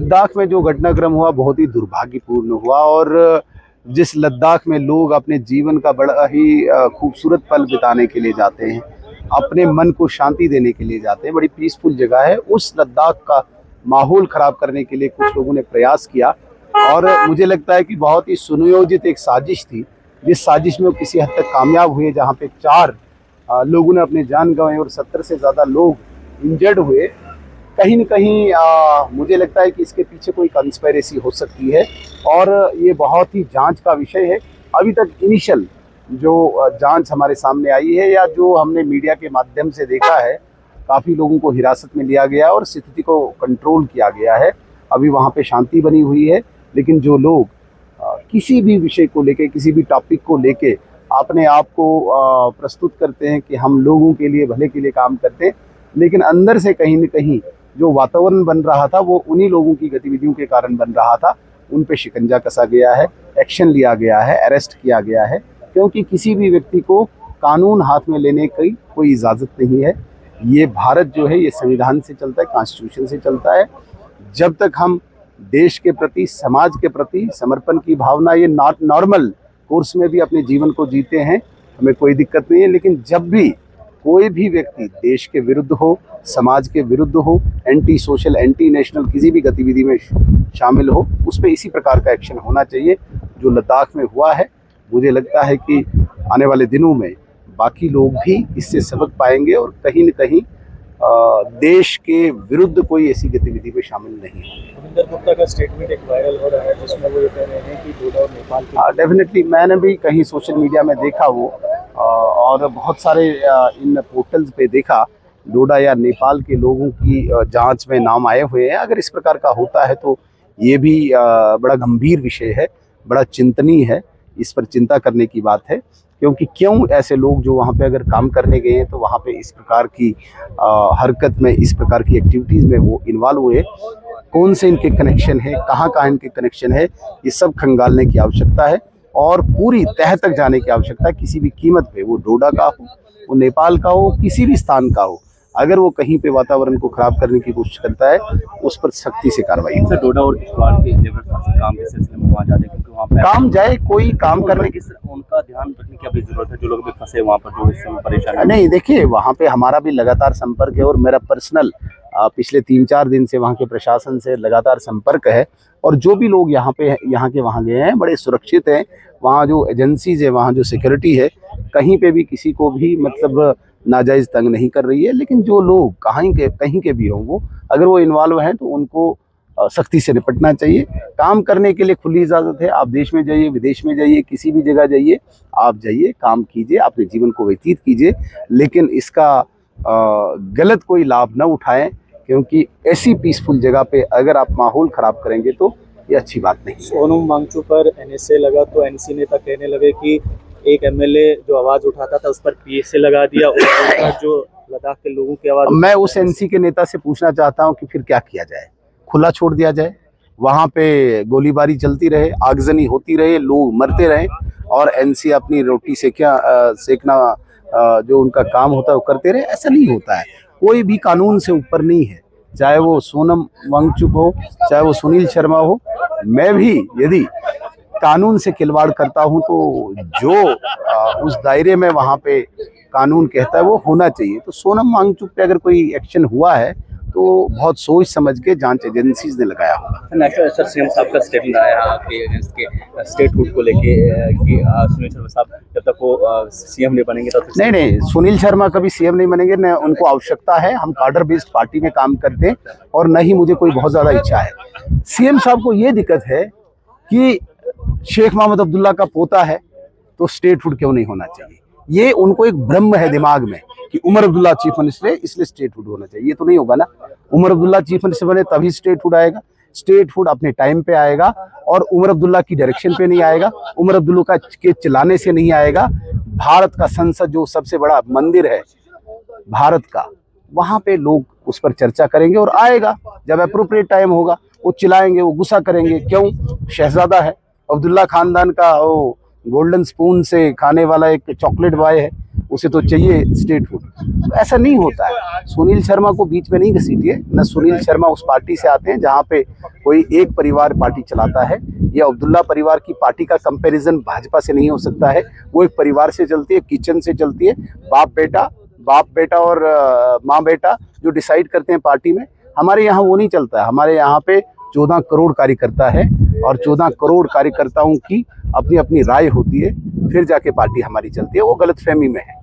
लद्दाख में जो घटनाक्रम हुआ बहुत ही दुर्भाग्यपूर्ण हुआ। और जिस लद्दाख में लोग अपने जीवन का बड़ा ही खूबसूरत पल बिताने के लिए जाते हैं, अपने मन को शांति देने के लिए जाते हैं, बड़ी पीसफुल जगह है, उस लद्दाख का माहौल ख़राब करने के लिए कुछ लोगों ने प्रयास किया। और मुझे लगता है कि बहुत ही सुनियोजित एक साजिश थी, जिस साजिश में वो किसी हद तक कामयाब हुए, जहाँ पे 4 लोगों ने अपने जान गंवाई और 70 से ज़्यादा लोग इंजर्ड हुए। कहीं न कहीं मुझे लगता है कि इसके पीछे कोई कंस्पिरेसी हो सकती है और ये बहुत ही जांच का विषय है। अभी तक इनिशियल जो जांच हमारे सामने आई है या जो हमने मीडिया के माध्यम से देखा है, काफ़ी लोगों को हिरासत में लिया गया और स्थिति को कंट्रोल किया गया है। अभी वहाँ पे शांति बनी हुई है, लेकिन जो लोग किसी भी विषय को लेके, किसी भी टॉपिक को लेके अपने आप को प्रस्तुत करते हैं कि हम लोगों के लिए, भले के लिए काम करते हैं, लेकिन अंदर से कहीं न कहीं जो वातावरण बन रहा था वो उन्हीं लोगों की गतिविधियों के कारण बन रहा था। उन पे शिकंजा कसा गया है, एक्शन लिया गया है, अरेस्ट किया गया है, क्योंकि किसी भी व्यक्ति को कानून हाथ में लेने की कोई इजाज़त नहीं है। ये भारत जो है ये संविधान से चलता है, कॉन्स्टिट्यूशन से चलता है। जब तक हम देश के प्रति, समाज के प्रति समर्पण की भावना ये नॉर्मल कोर्स में भी अपने जीवन को जीते हैं, हमें कोई दिक्कत नहीं है। लेकिन जब भी कोई भी व्यक्ति देश के विरुद्ध हो, समाज के विरुद्ध हो, एंटी सोशल, एंटी नेशनल किसी भी गतिविधि में शामिल हो, उस पर इसी प्रकार का एक्शन होना चाहिए जो लद्दाख में हुआ है। मुझे लगता है कि आने वाले दिनों में बाकी लोग भी इससे सबक पाएंगे और कहीं न कहीं देश के विरुद्ध कोई ऐसी गतिविधि में शामिल नहीं है। रविंदर गुप्ता का स्टेटमेंट एक वायरल हो रहा है जिसमें वो ये कह रहे हैं कि डोडा और नेपाल के डेफिनेटली मैंने भी कहीं सोशल मीडिया में देखा वो, और बहुत सारे इन पोर्टल्स पे देखा, डोडा या नेपाल के लोगों की जांच में नाम आए हुए हैं। अगर इस प्रकार का होता है तो ये भी बड़ा गंभीर विषय है, बड़ा चिंतनीय है, इस पर चिंता करने की बात है। क्योंकि क्यों ऐसे लोग जो वहाँ पे अगर काम करने गए हैं तो वहाँ पे इस प्रकार की हरकत में, इस प्रकार की एक्टिविटीज़ में वो इन्वॉल्व हुए, कौन से इनके कनेक्शन है, कहाँ कहाँ इनके कनेक्शन है, ये सब खंगालने की आवश्यकता है और पूरी तह तक जाने की आवश्यकता है। किसी भी कीमत पे, वो डोडा का हो, वो नेपाल का हो, किसी भी स्थान का हो, अगर वो कहीं पे वातावरण को खराब करने की कोशिश करता है उस पर सख्ती से कार्रवाई हो। डोडा और किश्तवाड़ के लेबर काम के सिलसिले में वहाँ जाते, क्योंकि वहाँ पे काम जाए, कोई काम करने की उनका ध्यान रखने की अभी जरूरत है, जो लोग भी फंसे वहाँ पर, जो इस समय परेशान है। नहीं, देखिए वहाँ पे हमारा भी लगातार संपर्क है और मेरा पर्सनल पिछले 3-4 दिन से वहाँ के प्रशासन से लगातार संपर्क है। और जो भी लोग यहाँ के वहाँ गए हैं बड़े सुरक्षित हैं। वहाँ जो एजेंसीज है, वहाँ जो सिक्योरिटी है, कहीं पे भी किसी को भी मतलब नाजायज़ तंग नहीं कर रही है। लेकिन जो लोग कहीं के भी हों, वो अगर वो इन्वॉल्व हैं तो उनको सख्ती से निपटना चाहिए। काम करने के लिए खुली इजाज़त है, आप देश में जाइए, विदेश में जाइए, किसी भी जगह जाइए, आप जाइए, काम कीजिए, अपने जीवन को व्यतीत कीजिए, लेकिन इसका गलत कोई लाभ न उठाएं, क्योंकि ऐसी पीसफुल जगह पे अगर आप माहौल ख़राब करेंगे तो ये अच्छी बात नहीं है। सोनम वांगचुक पर एनएसए लगा तो एनसी नेता कहने लगे कि एक एमएलए जो आवाज़ उठाता था उस पर पीएसए लगा दिया, और जो लद्दाख के लोगों की आवाज़। मैं उस एनसी के नेता से पूछना चाहता हूं कि फिर क्या किया जाए? खुला छोड़ दिया जाए, वहां पे गोलीबारी चलती रहे, आगजनी होती रहे, लोग मरते रहे और एनसी अपनी रोटी सेकना जो उनका काम होता है वो करते रहे? ऐसा नहीं होता है। कोई भी कानून से ऊपर नहीं है, चाहे वो सोनम वांगचुक हो, चाहे वो सुनील शर्मा हो। मैं भी यदि कानून से खिलवाड़ करता हूं तो जो उस दायरे में वहां पे कानून कहता है वो होना चाहिए। तो सोनम वांगचुक पे अगर कोई एक्शन हुआ है तो बहुत सोच समझ के जांच एजेंसीज ने लगाया होगा। नेशनल सर सीएम साहब का स्टेटमेंट आया आपके अगेंस्ट के स्टेटहुड को लेके कि सुनील शर्मा साहब जब तक वो सीएम नहीं बनेंगे तब तक। नहीं, सुनील शर्मा कभी सीएम नहीं बनेंगे, न उनको आवश्यकता है। हम कार्डर बेस्ड पार्टी में काम करते हैं और न ही मुझे कोई बहुत ज़्यादा इच्छा है। सीएम साहब को ये दिक्कत है कि शेख मोहम्मद अब्दुल्ला का पोता है तो स्टेटहुड क्यों नहीं होना चाहिए। ये उनको एक भ्रम है दिमाग में कि उमर अब्दुल्ला चीफ मिनिस्टर है इसलिए स्टेटहुड होना चाहिए। ये तो नहीं होगा ना। उमर अब्दुल्ला चीफ मिनिस्टर बने तभी स्टेटहुड आएगा। स्टेटहुड अपने टाइम पे आएगा और उमर अब्दुल्ला की डायरेक्शन पे नहीं आएगा, उमर अब्दुल्ला के चिल्लाने से नहीं आएगा। भारत का संसद जो सबसे बड़ा मंदिर है भारत का, वहाँ पे लोग उस पर चर्चा करेंगे और आएगा जब अप्रोप्रिएट टाइम होगा। वो चिल्लाएंगे, वो गुस्सा करेंगे, क्यों? शहजादा है, अब्दुल्ला खानदान का वो गोल्डन स्पून से खाने वाला एक चॉकलेट बॉय है, उसे तो चाहिए स्टेट फूड। तो ऐसा नहीं होता है। सुनील शर्मा को बीच में नहीं घसीटिए। न सुनील शर्मा उस पार्टी से आते हैं जहाँ पे कोई एक परिवार पार्टी चलाता है। ये अब्दुल्ला परिवार की पार्टी का कंपैरिजन भाजपा से नहीं हो सकता है। वो एक परिवार से चलती है, किचन से चलती है। बाप बेटा और माँ बेटा जो डिसाइड करते हैं पार्टी में। हमारे यहाँ वो नहीं चलता है। हमारे यहाँ पे 14 करोड़ कार्यकर्ता है और 14 करोड़ कार्यकर्ताओं की अपनी अपनी राय होती है, फिर जाके पार्टी हमारी चलती है। वो गलतफहमी में है।